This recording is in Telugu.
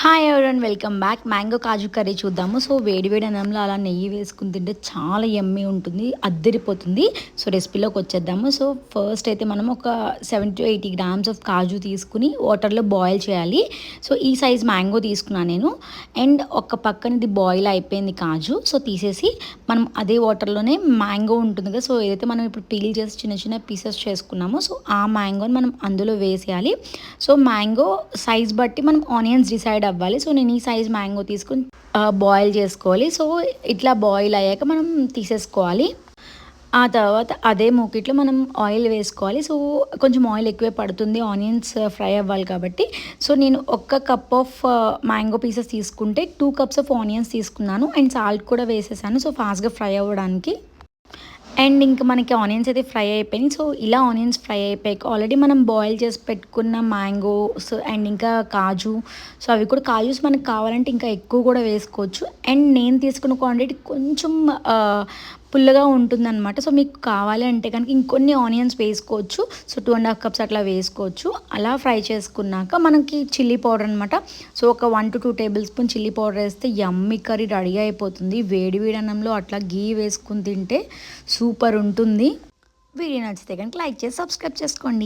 Hi everyone, welcome back. Mango కాజు కర్రీ చూద్దాము. సో వేడి వేడి అన్నంలో అలా నెయ్యి వేసుకుని తింటే చాలా యమ్మీ ఉంటుంది, అద్దరిపోతుంది. సో రెసిపీలోకి వచ్చేద్దాము. సో ఫస్ట్ అయితే మనం ఒక 70 to 80 grams ఆఫ్ కాజు తీసుకుని వాటర్లో బాయిల్ చేయాలి. సో ఈ సైజ్ మ్యాంగో తీసుకున్నాను నేను. అండ్ ఒక పక్కన ఇది బాయిల్ అయిపోయింది కాజు. సో తీసేసి మనం అదే వాటర్లోనే మ్యాంగో ఉంటుంది కదా, సో ఏదైతే మనం ఇప్పుడు పీల్ చేసి చిన్న చిన్న పీసెస్ చేసుకున్నామో సో ఆ మ్యాంగోని మనం అందులో వేసేయాలి. సో మ్యాంగో సైజ్ బట్టి మనం ఆనియన్స్ డిసైడ్ అవ్వాలి. సో నేను ఈ సైజ్ మ్యాంగో తీసుకుని బాయిల్ చేసుకోవాలి. సో ఇట్లా బాయిల్ అయ్యాక మనం తీసేసుకోవాలి. ఆ తర్వాత అదే మూకిట్లో మనం ఆయిల్ వేసుకోవాలి. సో కొంచెం ఆయిల్ ఎక్కువే పడుతుంది, ఆనియన్స్ ఫ్రై అవ్వాలి కాబట్టి. సో నేను 1 cup ఆఫ్ మ్యాంగో పీసెస్ తీసుకుంటే 2 cups ఆఫ్ ఆనియన్స్ తీసుకున్నాను. అండ్ సాల్ట్ కూడా వేసేసాను సో ఫాస్ట్గా ఫ్రై అవ్వడానికి. అండ్ ఇంకా మనకి ఆనియన్స్ అయితే ఫ్రై అయిపోయినాయి. సో ఇలా ఆనియన్స్ ఫ్రై అయిపోయాక ఆల్రెడీ మనం బాయిల్ చేసి పెట్టుకున్న మ్యాంగోస్ అండ్ ఇంకా కాజు, సో అవి కూడా కాజుస్ మనకు కావాలంటే ఇంకా ఎక్కువ కూడా వేసుకోవచ్చు. అండ్ నేను తీసుకున్న క్వాంటిటీ కొంచెం పుల్లగా ఉంటుందన్నమాట. సో మీకు కావాలి అంటే కనుక ఇంకొన్ని ఆనియన్స్ వేసుకోవచ్చు. సో 2.5 cups అట్లా వేసుకోవచ్చు. అలా ఫ్రై చేసుకున్నాక మనకి చిల్లీ పౌడర్ అనమాట. సో ఒక 1 to 2 tablespoon చిల్లీ పౌడర్ వేస్తే యమ్మీ కర్రీ రెడీ అయిపోతుంది. వేడి వేడి అన్నంలో అట్లా గీ వేసుకుని తింటే సూపర్ ఉంటుంది. వీడియో నచ్చితే కనుక లైక్ చేసి సబ్స్క్రైబ్ చేసుకోండి.